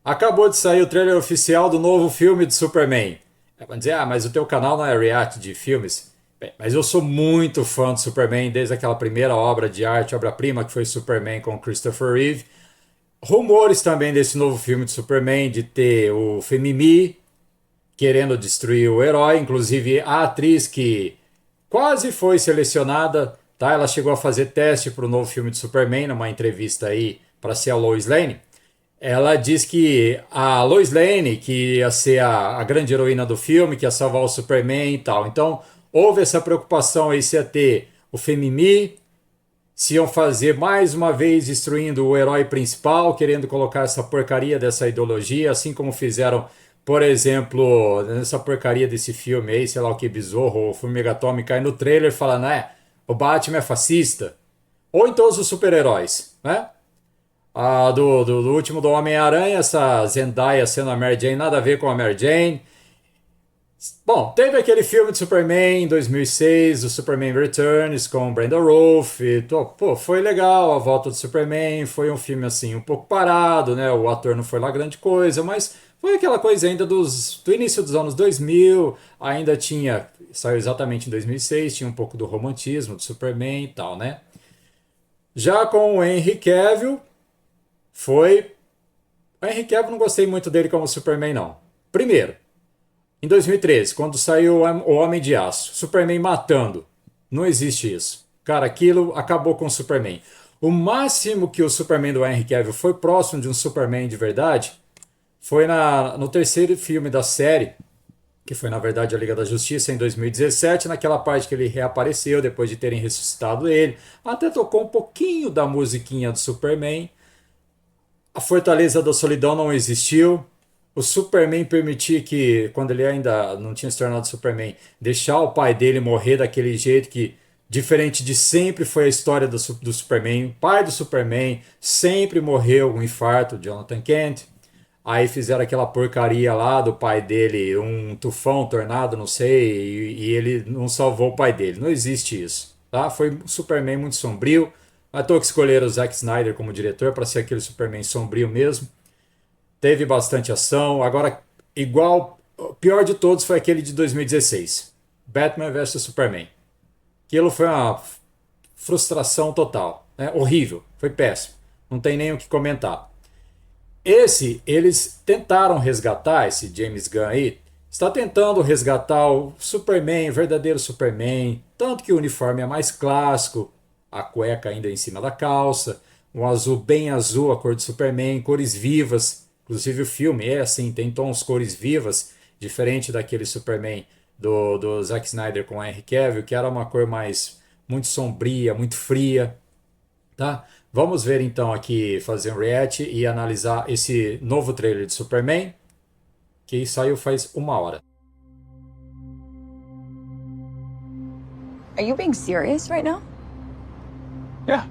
Acabou de sair o trailer oficial do novo filme de Superman. Vai dizer, mas o teu canal não é react de filmes? Bem, mas eu sou muito fã de Superman desde aquela primeira obra de arte, obra-prima, que foi Superman com Christopher Reeve. Rumores também desse novo filme de Superman, de ter o Femimi querendo destruir o herói, inclusive a atriz que quase foi selecionada, tá? Ela chegou a fazer teste para o novo filme de Superman, numa entrevista aí para ser a Lois Lane. Ela diz que a Lois Lane, que ia ser a grande heroína do filme, que ia salvar o Superman e tal. Então, houve essa preocupação aí se ia ter o Femimi, se iam fazer mais uma vez destruindo o herói principal, querendo colocar essa porcaria dessa ideologia, assim como fizeram, por exemplo, nessa porcaria desse filme aí, sei lá o que, Bizarro, o Formiga Atômica, aí no trailer falando, o Batman é fascista. Ou então os super-heróis, né? Do último do Homem-Aranha, essa Zendaya sendo a Mary Jane, nada a ver com a Mary Jane. Bom, teve aquele filme de Superman em 2006, o Superman Returns, com Brandon Routh. Pô, foi legal a volta do Superman, foi um filme assim, um pouco parado, né? O ator não foi lá grande coisa, mas foi aquela coisa ainda do início dos anos 2000, ainda tinha, saiu exatamente em 2006, tinha um pouco do romantismo do Superman e tal, né? Já com o Henry Cavill, foi... O Henry Cavill não gostei muito dele como Superman, não. Primeiro, em 2013, quando saiu O Homem de Aço, Superman matando. Não existe isso. Cara, aquilo acabou com o Superman. O máximo que o Superman do Henry Cavill foi próximo de um Superman de verdade foi no terceiro filme da série, que foi na verdade a Liga da Justiça em 2017, naquela parte que ele reapareceu depois de terem ressuscitado ele. Até tocou um pouquinho da musiquinha do Superman. A Fortaleza da Solidão não existiu. O Superman permitir que, quando ele ainda não tinha se tornado Superman, deixar o pai dele morrer daquele jeito que, diferente de sempre, foi a história do Superman. O pai do Superman sempre morreu com um infarto, Jonathan Kent. Aí fizeram aquela porcaria lá do pai dele, um tufão, um tornado, não sei, e ele não salvou o pai dele. Não existe isso, tá? Foi um Superman muito sombrio. À toa que escolheram o Zack Snyder como diretor para ser aquele Superman sombrio mesmo. Teve bastante ação. Agora, igual, o pior de todos foi aquele de 2016. Batman vs Superman. Aquilo foi uma frustração total, né? Horrível, foi péssimo. Não tem nem o que comentar. Eles tentaram resgatar, esse James Gunn aí, está tentando resgatar o Superman, o verdadeiro Superman, tanto que o uniforme é mais clássico, a cueca ainda em cima da calça, um azul bem azul, a cor do Superman, cores vivas. Inclusive o filme é assim, tem tons cores vivas, diferente daquele Superman do Zack Snyder com Henry Cavill, que era uma cor mais muito sombria, muito fria, tá? Vamos ver então aqui, fazer um react e analisar esse novo trailer de Superman, que saiu faz 1 hora. Are you being serious right now? Yeah,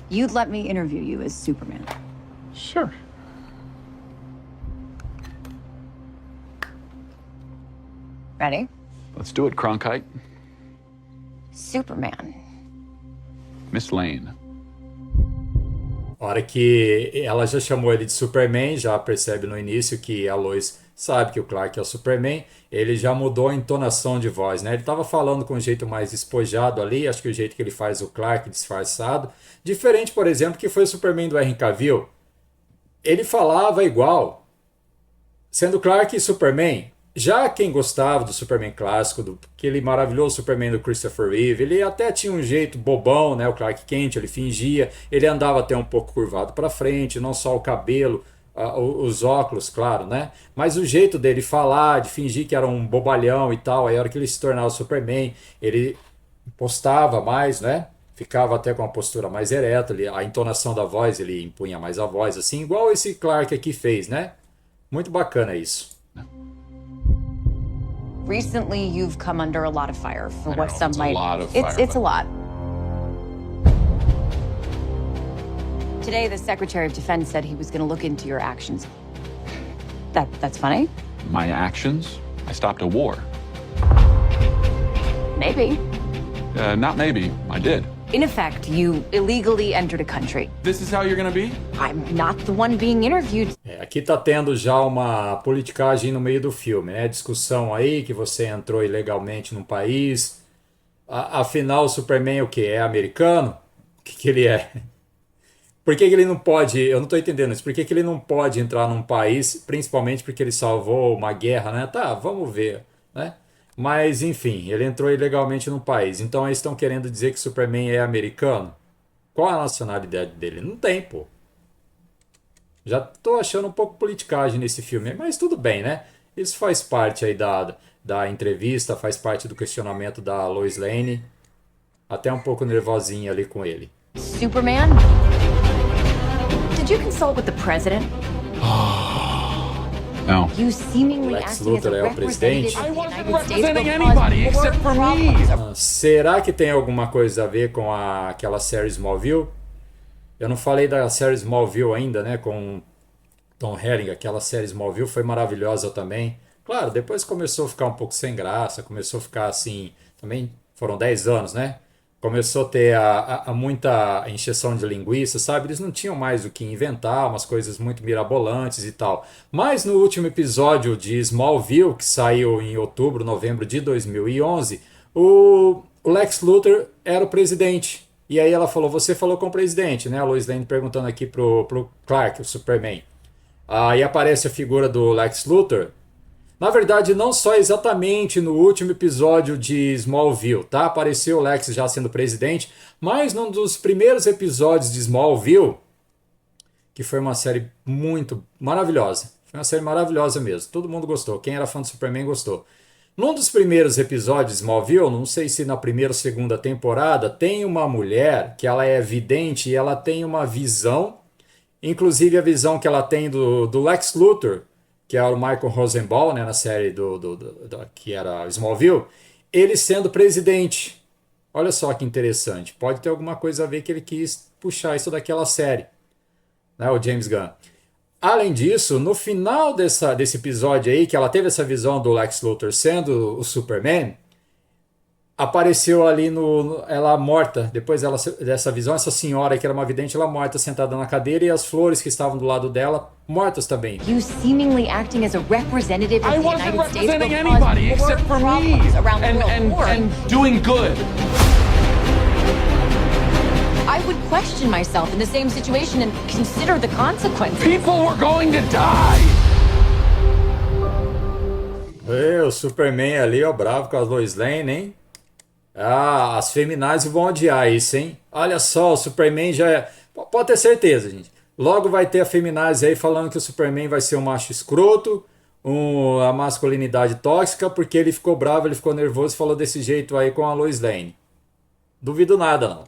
You'd let me interview you as Superman. sure. Ready? Let's do it, Cronkite. Superman. Miss Lane. A hora que ela já chamou ele de Superman, já percebe no início que a Lois sabe que o Clark é o Superman, ele já mudou a entonação de voz, né? Ele estava falando com um jeito mais despojado ali, acho que o jeito que ele faz o Clark disfarçado, diferente, por exemplo, que foi o Superman do Henry Cavill. Ele falava igual, sendo Clark e Superman. Já quem gostava do Superman clássico, do aquele maravilhoso Superman do Christopher Reeve, ele até tinha um jeito bobão, né? O Clark Kent, ele fingia, ele andava até um pouco curvado para frente, não só o cabelo, os óculos, claro, né? Mas o jeito dele falar, de fingir que era um bobalhão e tal, aí a hora que ele se tornava o Superman, ele postava mais, né? Ficava até com uma postura mais ereta, a entonação da voz, ele impunha mais a voz, assim, igual esse Clark aqui fez, né? Muito bacana isso. Recently, you've come under a lot of fire for I what know, some it's a might. lot of it's fire, it's a but- lot. Today, the Secretary of Defense said he was going to look into your actions. That's funny. My actions? I stopped a war. Maybe. Not maybe. I did. In effect, you illegally entered a country. This is how you're gonna be? I'm not the one being interviewed. Aqui tá tendo já uma politicagem no meio do filme, né? Discussão aí que você entrou ilegalmente num país. Afinal, o Superman o quê? É americano? O que ele é? Por que ele não pode... Eu não tô entendendo isso. Por que ele não pode entrar num país, principalmente porque ele salvou uma guerra, né? Tá, vamos ver, né? Mas, enfim, ele entrou ilegalmente num país. Então, eles estão querendo dizer que o Superman é americano? Qual a nacionalidade dele? Não tem, pô. Já tô achando um pouco politicagem nesse filme, mas tudo bem, né? Isso faz parte aí da entrevista, faz parte do questionamento da Lois Lane. Até um pouco nervosinha ali com ele. Superman? Did you consult with the president? No. You seemingly Lex acting as a Luthor é o presidente? representative of the I wasn't United States representing will anybody cause except for more me. problems. Será que tem alguma coisa a ver com aquela série Smallville? Eu não falei da série Smallville ainda, né? Com Tom Herring, aquela série Smallville foi maravilhosa também. Claro, depois começou a ficar um pouco sem graça, começou a ficar assim... Também foram 10 anos, né? Começou a ter muita encheção de linguiça, sabe? Eles não tinham mais o que inventar, umas coisas muito mirabolantes e tal. Mas no último episódio de Smallville, que saiu em outubro, novembro de 2011, o Lex Luthor era o presidente. E aí ela falou, você falou com o presidente, né? A Lois Lane perguntando aqui pro Clark, o Superman. Aí aparece a figura do Lex Luthor. Na verdade, não só exatamente no último episódio de Smallville, tá? Apareceu o Lex já sendo presidente, mas num dos primeiros episódios de Smallville, que foi uma série muito maravilhosa. Foi uma série maravilhosa mesmo. Todo mundo gostou. Quem era fã do Superman gostou. Num dos primeiros episódios de Smallville, não sei se na primeira ou segunda temporada, tem uma mulher que ela é vidente e ela tem uma visão, inclusive a visão que ela tem do Lex Luthor, que era o Michael Rosenbaum, né, na série que era Smallville, ele sendo presidente. Olha só que interessante. Pode ter alguma coisa a ver que ele quis puxar isso daquela série, né, o James Gunn. Além disso, no final desse episódio aí, que ela teve essa visão do Lex Luthor sendo o Superman, apareceu ali ela morta, depois dessa visão, essa senhora que era uma vidente, ela morta, sentada na cadeira, e as flores que estavam do lado dela, mortas também. You seemingly acting as a representative of I the wasn't United States will representing cause anybody more except for me. problems around the world. More. And doing good. I would question myself in the same situation and consider the consequences. People were going to die. O Superman ali, ó, bravo com a Lois Lane, hein? Ah, as feminazes vão odiar isso, hein? Olha só, o Superman já é... Pode ter certeza, gente. Logo vai ter a feminazi aí falando que o Superman vai ser um macho escroto, a masculinidade tóxica, porque ele ficou bravo, ele ficou nervoso e falou desse jeito aí com a Lois Lane. Duvido nada, não.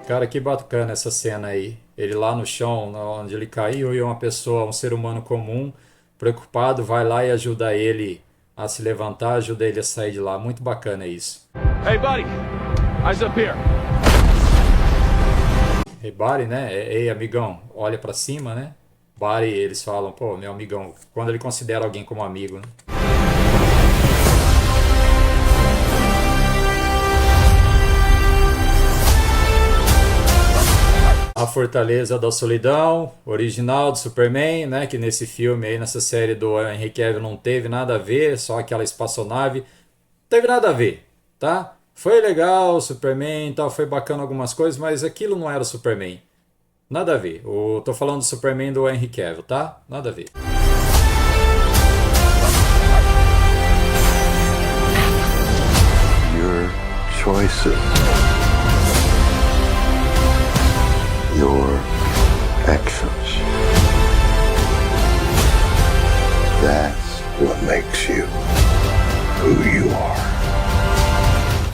Cara, que bacana essa cena aí. Ele lá no chão, onde ele caiu, e uma pessoa, um ser humano comum, preocupado, vai lá e ajuda ele a se levantar, ajuda ele a sair de lá. Muito bacana isso. Hey, buddy. Eyes up here. Hey, buddy, né? Ei, amigão, olha pra cima, né? Buddy, eles falam, pô, meu amigão, quando ele considera alguém como amigo, né? A Fortaleza da Solidão, original do Superman, né? Que nesse filme aí, nessa série do Henry Cavill não teve nada a ver, só aquela espaçonave. Não teve nada a ver, tá? Foi legal o Superman e tal, foi bacana algumas coisas, mas aquilo não era o Superman. Nada a ver. Tô falando do Superman do Henry Cavill, tá? Nada a ver. Your choices. Your actions. That's what makes you who you are.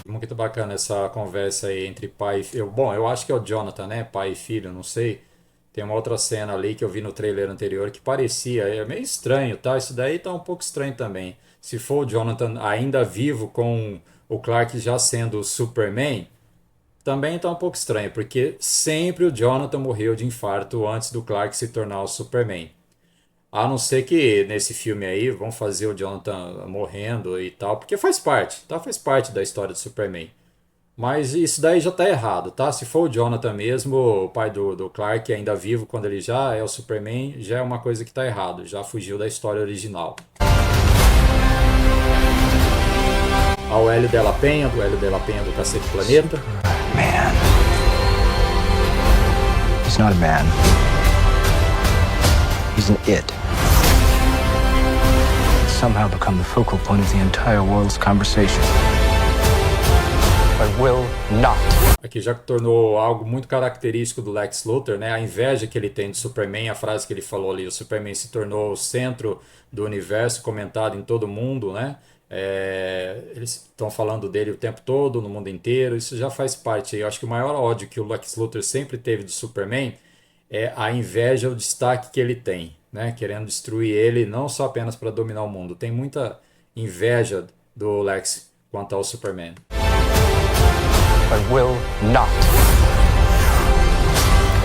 Muito bacana essa conversa aí entre pai e filho. Bom, eu acho que é o Jonathan, né? Pai e filho, não sei. Tem uma outra cena ali que eu vi no trailer anterior que parecia, é meio estranho, tá? Isso daí tá um pouco estranho também. Se for o Jonathan ainda vivo com o Clark já sendo o Superman, também tá um pouco estranho, porque sempre o Jonathan morreu de infarto antes do Clark se tornar o Superman. A não ser que nesse filme aí vão fazer o Jonathan morrendo e tal, porque faz parte, tá? Faz parte da história do Superman. Mas isso daí já tá errado, tá? Se for o Jonathan mesmo, o pai do Clark ainda vivo quando ele já é o Superman, já é uma coisa que tá errado, já fugiu da história original. Ao Hélio Della Penha, do Hélio Della Penha do Cacete Planeta. Man. He's not a man. He's an it. He's somehow become the focal point of the entire world's conversation. I will not. Aqui já tornou algo muito característico do Lex Luthor, né? A inveja que ele tem do Superman, a frase que ele falou ali, o Superman se tornou o centro do universo, comentado em todo mundo, né? Eles estão falando dele o tempo todo, no mundo inteiro, isso já faz parte. Eu acho que o maior ódio que o Lex Luthor sempre teve do Superman é a inveja, o destaque que ele tem, né? Querendo destruir ele, não só apenas para dominar o mundo. Tem muita inveja do Lex quanto ao Superman. I will not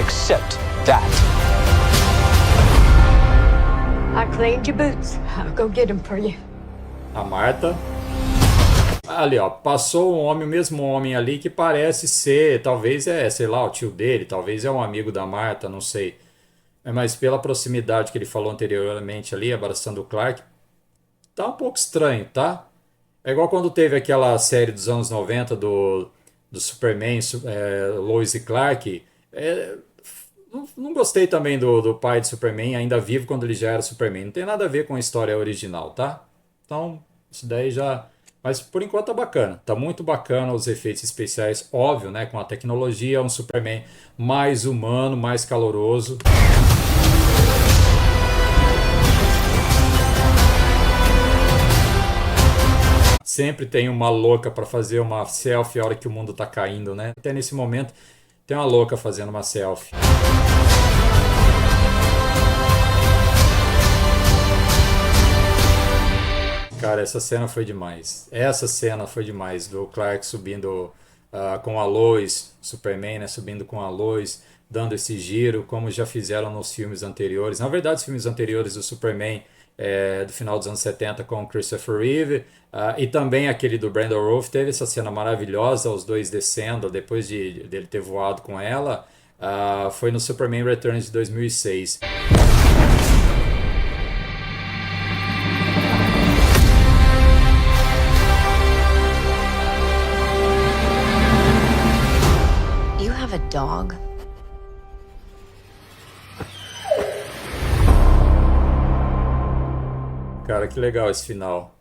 accept that. I cleaned your boots. I'll go get them for you. A Marta. Ali, ó, passou um homem, o mesmo homem ali que parece ser, talvez sei lá, o tio dele, talvez é um amigo da Marta, não sei. Mas pela proximidade que ele falou anteriormente ali, abraçando o Clark, tá um pouco estranho, tá? É igual quando teve aquela série dos anos 90 do Superman, Lois e Clark. Não gostei também do pai de Superman, ainda vivo quando ele já era Superman. Não tem nada a ver com a história original, tá? Então, isso daí já... Mas por enquanto tá bacana. Tá muito bacana os efeitos especiais, óbvio, né? Com a tecnologia, um Superman mais humano, mais caloroso. Sempre tem uma louca para fazer uma selfie a hora que o mundo tá caindo, né? Até nesse momento tem uma louca fazendo uma selfie. Cara, essa cena foi demais. Essa cena foi demais, do Clark subindo com a Lois, Superman, né, subindo com a Lois, dando esse giro, como já fizeram nos filmes anteriores. Na verdade, os filmes anteriores do Superman, do final dos anos 70 com Christopher Reeve, e também aquele do Brandon Routh, teve essa cena maravilhosa, os dois descendo, depois dele ter voado com ela, foi no Superman Returns de 2006. A dog? Cara, que legal esse final.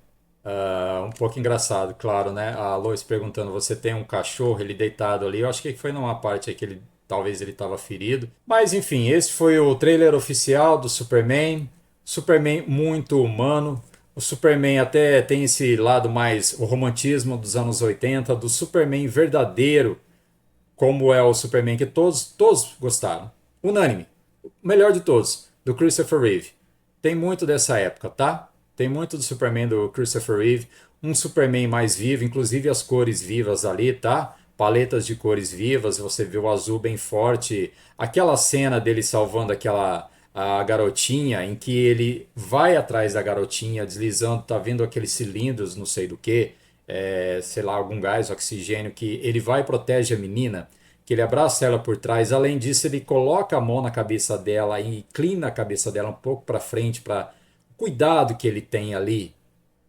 Um pouco engraçado, claro, né? A Lois perguntando, você tem um cachorro? Ele deitado ali. Eu acho que foi numa parte aí que talvez ele estava ferido. Mas enfim, esse foi o trailer oficial do Superman. Superman muito humano. O Superman até tem esse lado mais, o romantismo dos anos 80, do Superman verdadeiro, como é o Superman que todos gostaram. Unânime. O melhor de todos, do Christopher Reeve. Tem muito dessa época, tá? Tem muito do Superman do Christopher Reeve. Um Superman mais vivo, inclusive as cores vivas ali, tá? Paletas de cores vivas, você vê o azul bem forte. Aquela cena dele salvando a garotinha, em que ele vai atrás da garotinha, deslizando, tá vendo aqueles cilindros, não sei do que. Sei lá, algum gás, oxigênio, que ele vai e protege a menina, que ele abraça ela por trás. Além disso, ele coloca a mão na cabeça dela e inclina a cabeça dela um pouco para frente, para o cuidado que ele tem ali,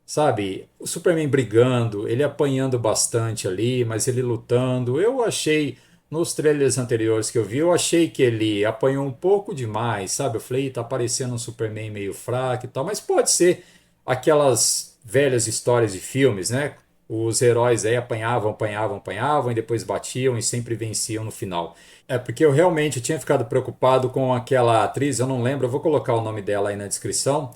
sabe? O Superman brigando, ele apanhando bastante ali, mas ele lutando. Eu achei, nos trailers anteriores que eu vi, eu achei que ele apanhou um pouco demais, sabe? Eu falei, tá parecendo um Superman meio fraco e tal, mas pode ser aquelas velhas histórias de filmes, né? Os heróis aí apanhavam e depois batiam e sempre venciam no final. Porque eu realmente tinha ficado preocupado com aquela atriz, eu não lembro, eu vou colocar o nome dela aí na descrição,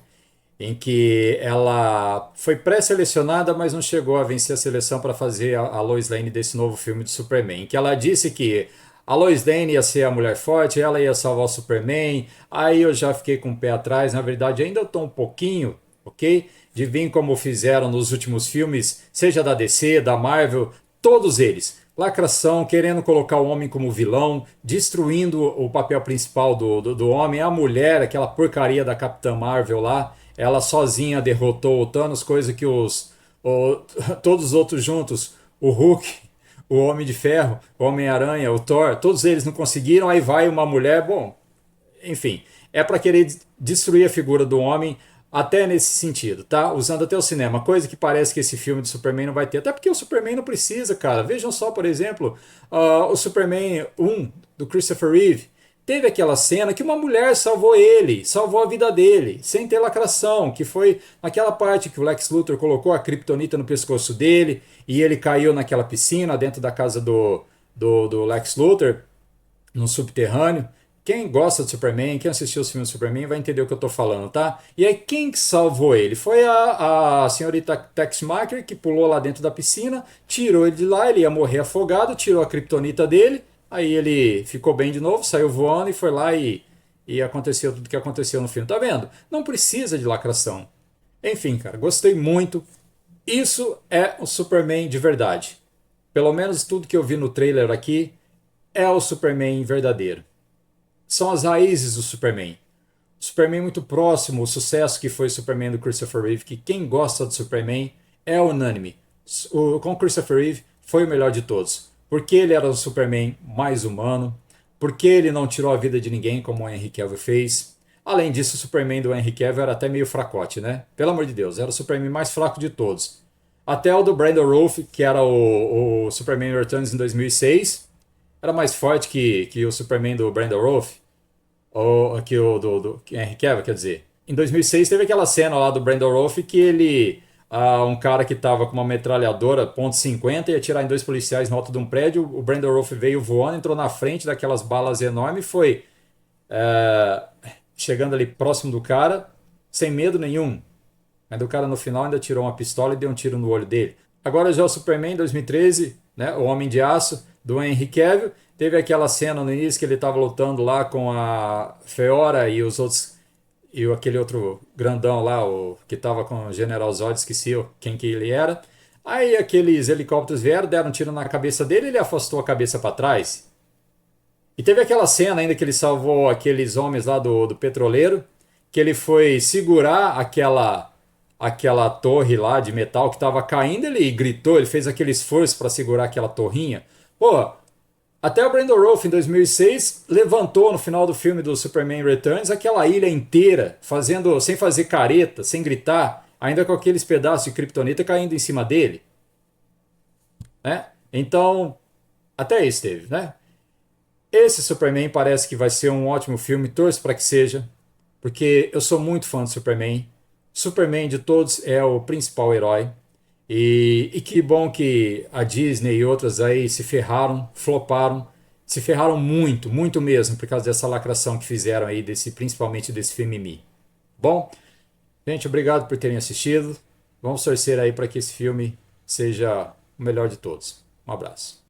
em que ela foi pré-selecionada, mas não chegou a vencer a seleção para fazer a Lois Lane desse novo filme de Superman, em que ela disse que a Lois Lane ia ser a mulher forte, ela ia salvar o Superman. Aí eu já fiquei com o pé atrás, na verdade ainda estou um pouquinho, ok? De vir como fizeram nos últimos filmes, seja da DC, da Marvel, todos eles. lacração, querendo colocar o homem como vilão, destruindo o papel principal do homem, a mulher, aquela porcaria da Capitã Marvel lá, ela sozinha derrotou o Thanos, coisa que todos os outros juntos, o Hulk, o Homem de Ferro, o Homem-Aranha, o Thor, todos eles não conseguiram, aí vai uma mulher, bom, enfim, é para querer destruir a figura do homem até nesse sentido, tá? Usando até o cinema, coisa que parece que esse filme de Superman não vai ter, até porque o Superman não precisa, cara. Vejam só, por exemplo, o Superman 1 do Christopher Reeve, teve aquela cena que uma mulher salvou ele, salvou a vida dele, sem ter lacração, que foi naquela parte que o Lex Luthor colocou a kryptonita no pescoço dele e ele caiu naquela piscina dentro da casa do Lex Luthor, no subterrâneo. Quem gosta de Superman, quem assistiu os filmes do Superman vai entender o que eu tô falando, tá? E aí quem que salvou ele? Foi a senhorita Texmacher, que pulou lá dentro da piscina, tirou ele de lá, ele ia morrer afogado, tirou a kryptonita dele, aí ele ficou bem de novo, saiu voando e foi lá e aconteceu tudo que aconteceu no filme. Tá vendo? Não precisa de lacração. Enfim, cara, gostei muito. Isso é o Superman de verdade. Pelo menos tudo que eu vi no trailer aqui é o Superman verdadeiro. São as raízes do Superman. O Superman muito próximo, o sucesso que foi o Superman do Christopher Reeve, que quem gosta do Superman é unânime. Com o Christopher Reeve foi o melhor de todos. Porque ele era o Superman mais humano, porque ele não tirou a vida de ninguém como o Henry Cavill fez. Além disso, o Superman do Henry Cavill era até meio fracote, né? Pelo amor de Deus, era o Superman mais fraco de todos. Até o do Brandon Routh, que era o Superman Returns em 2006, era mais forte que o Superman do Brandon Routh, ou que o do Henry Cavill, quer dizer. Em 2006 teve aquela cena lá do Brandon Routh que ele, um cara que estava com uma metralhadora .50 ia atirar em dois policiais no alto de um prédio, o Brandon Routh veio voando, entrou na frente daquelas balas enormes e foi chegando ali próximo do cara, sem medo nenhum. Mas o cara no final ainda tirou uma pistola e deu um tiro no olho dele. Agora já o Superman 2013, né, o Homem de Aço, do Henry Cavill, teve aquela cena no início que ele estava lutando lá com a Feora e os outros, e aquele outro grandão lá, o que estava com o General Zod, esqueci quem que ele era. Aí aqueles helicópteros vieram, deram um tiro na cabeça dele e ele afastou a cabeça para trás. E teve aquela cena ainda que ele salvou aqueles homens lá do petroleiro, que ele foi segurar aquela torre lá de metal que estava caindo, ele gritou, ele fez aquele esforço para segurar aquela torrinha. Pô, até o Brandon Routh em 2006 levantou no final do filme do Superman Returns aquela ilha inteira, sem fazer careta, sem gritar, ainda com aqueles pedaços de kryptonita caindo em cima dele, né? Então, até isso teve, né? Esse Superman parece que vai ser um ótimo filme, torço para que seja, porque eu sou muito fã do Superman. Superman de todos é o principal herói. E que bom que a Disney e outras aí se ferraram, floparam, se ferraram muito, muito mesmo, por causa dessa lacração que fizeram aí, principalmente desse Mimimi. Bom, gente, obrigado por terem assistido. Vamos torcer aí para que esse filme seja o melhor de todos. Um abraço.